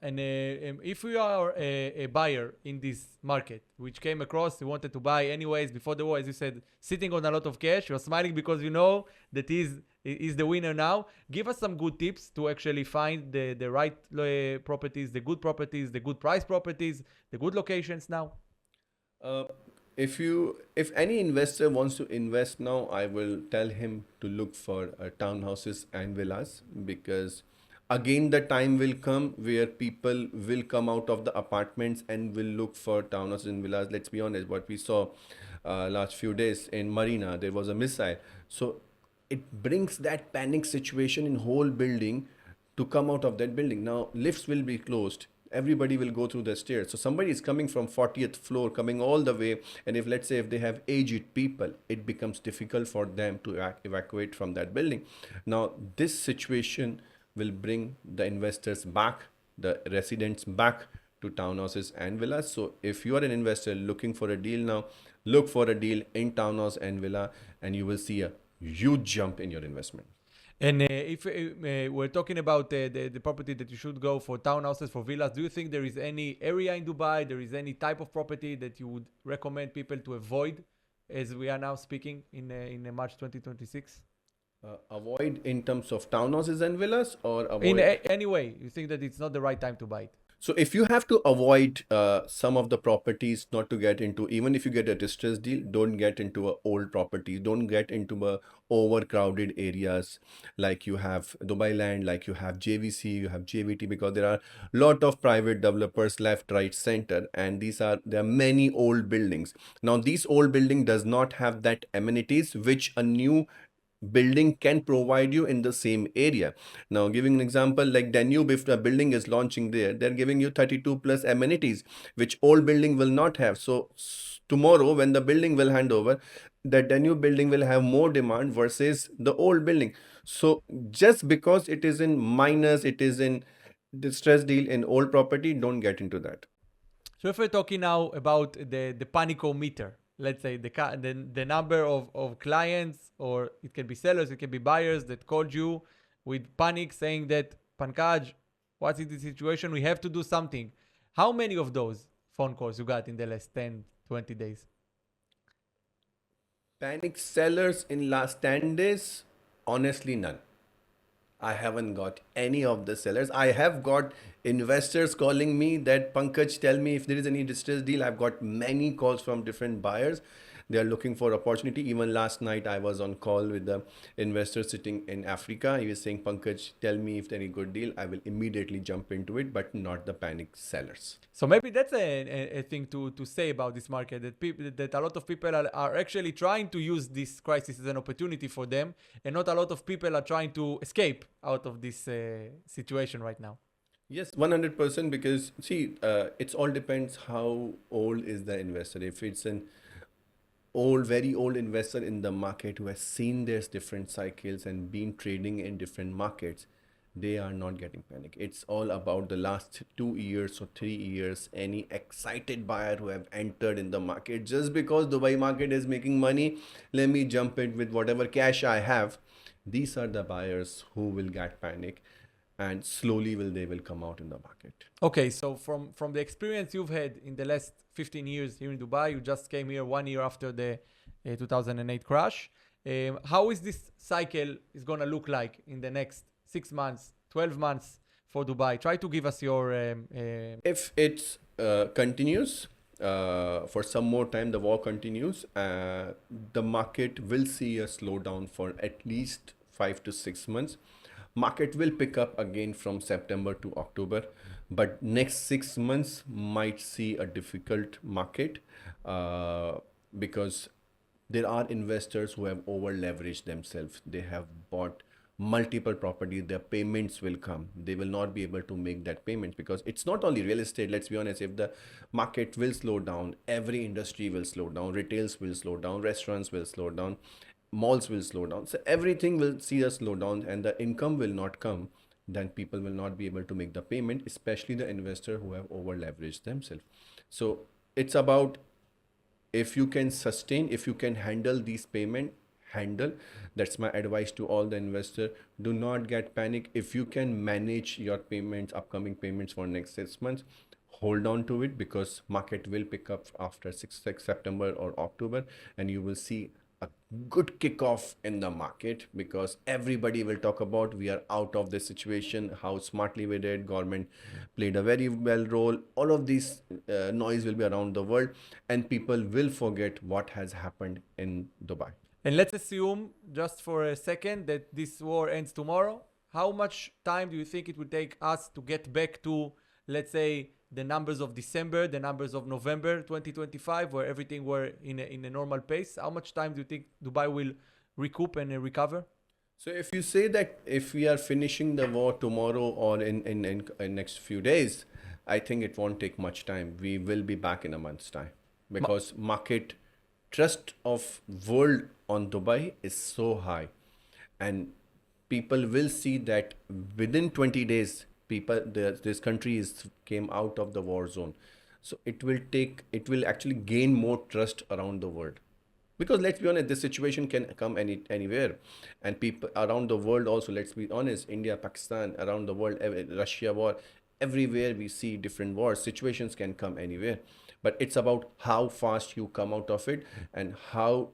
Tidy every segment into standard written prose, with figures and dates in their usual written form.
And if we are a buyer in this market, which came across, you wanted to buy anyways before the war, as you said, sitting on a lot of cash, you're smiling because you know that is the winner now. Give us some good tips to actually find the right properties, the good price properties, the good locations now. Uh, if any investor wants to invest now, I will tell him to look for townhouses and villas, because again the time will come where people will come out of the apartments and will look for townhouses and villas. Let's be honest, what we saw last few days in Marina, there was a missile. So it brings that panic situation in whole building to come out of that building. Now lifts will be closed, everybody will go through the stairs. So somebody is coming from 40th floor, coming all the way, and if let's say if they have aged people, it becomes difficult for them to evacuate from that building. Now this situation will bring the investors back, the residents back to townhouses and villas. So if you are an investor looking for a deal now, look for a deal in townhouse and villa, and you will see a huge jump in your investment. And if we're talking about the property that you should go for townhouses, for villas, do you think there is any area in Dubai, there is any type of property that you would recommend people to avoid as we are now speaking in March 2026? Avoid in terms of townhouses and villas, or In avoid. any way, you think that it's not the right time to buy it? So if you have to avoid some of the properties, not to get into, even if you get a distressed deal, don't get into a old property, don't get into a overcrowded areas like you have Dubai Land, like you have JVC, you have JVT, because there are lot of private developers left, right, center, and there are many old buildings. Now these old building does not have that amenities which a new building can provide you in the same area. Now, giving an example, like Danube, if a building is launching there, they're giving you 32 plus amenities, which old building will not have. So tomorrow, when the building will hand over, the Danube building will have more demand versus the old building. So just because it is in minus, it is in distress deal in old property, don't get into that. So if we're talking now about the panicometer, let's say the number of clients, or it can be sellers, it can be buyers that called you with panic saying that, Pankaj, what is the situation? We have to do something. How many of those phone calls you got in the last 10, 20 days? Panic sellers in last 10 days, honestly, none. I haven't got any of the sellers. I have got investors calling me that, Pankaj, tell me if there is any distressed deal. I've got many calls from different buyers. They are looking for opportunity. Even last night, I was on call with the investor sitting in Africa. He was saying, Pankaj, tell me if there any good deal. I will immediately jump into it, but not the panic sellers. So maybe that's a thing to say about this market, that people, that a lot of people are actually trying to use this crisis as an opportunity for them, and not a lot of people are trying to escape out of this situation right now. Yes, 100%. Because see, it's all depends how old is the investor. If it's an old, very old investor in the market who has seen there's different cycles and been trading in different markets, they are not getting panic. It's all about the last 2 years or 3 years. Any excited buyer who have entered in the market just because Dubai market is making money, let me jump in with whatever cash I have. These are the buyers who will get panic, and slowly they will come out in the market. Okay, so from the experience you've had in the last 15 years here in Dubai, you just came here 1 year after the 2008 crash. How is this cycle is gonna look like in the next 6 months, 12 months for Dubai? Try to give us your If it continues for some more time, the war continues, the market will see a slowdown for at least 5 to 6 months. Market will pick up again from September to October, but next 6 months might see a difficult market, because there are investors who have over leveraged themselves. They have bought multiple properties. Their payments will come, they will not be able to make that payment, because it's not only real estate. Let's be honest, if the market will slow down, every industry will slow down, retails will slow down, restaurants will slow down, malls will slow down. So everything will see a slowdown, and the income will not come. Then people will not be able to make the payment, especially the investor who have over leveraged themselves. So it's about, if you can sustain, if you can handle these payment, handle. That's my advice to all the investor. Do not get panic. If you can manage your payments, upcoming payments for next 6 months, hold on to it, because market will pick up after 6 September or October, and you will see a good kickoff in the market, because everybody will talk about we are out of this situation, how smartly we did, government played a very well role. All of these noise will be around the world, and people will forget what has happened in Dubai. And let's assume, just for a second, that this war ends tomorrow. How much time do you think it will take us to get back to, let's say, the numbers of December, the numbers of November 2025, where everything were in a normal pace? How much time do you think Dubai will recoup and recover? So if you say that if we are finishing the war tomorrow or in next few days, I think it won't take much time. We will be back in a month's time, because market trust of world on Dubai is so high, and people will see that within 20 days, this country is came out of the war zone. So it will actually gain more trust around the world, because let's be honest, this situation can come anywhere, and people around the world also, let's be honest, India, Pakistan, around the world, Russia war, everywhere we see different wars, situations can come anywhere, but it's about how fast you come out of it and how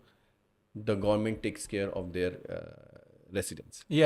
the government takes care of their residents. Yeah.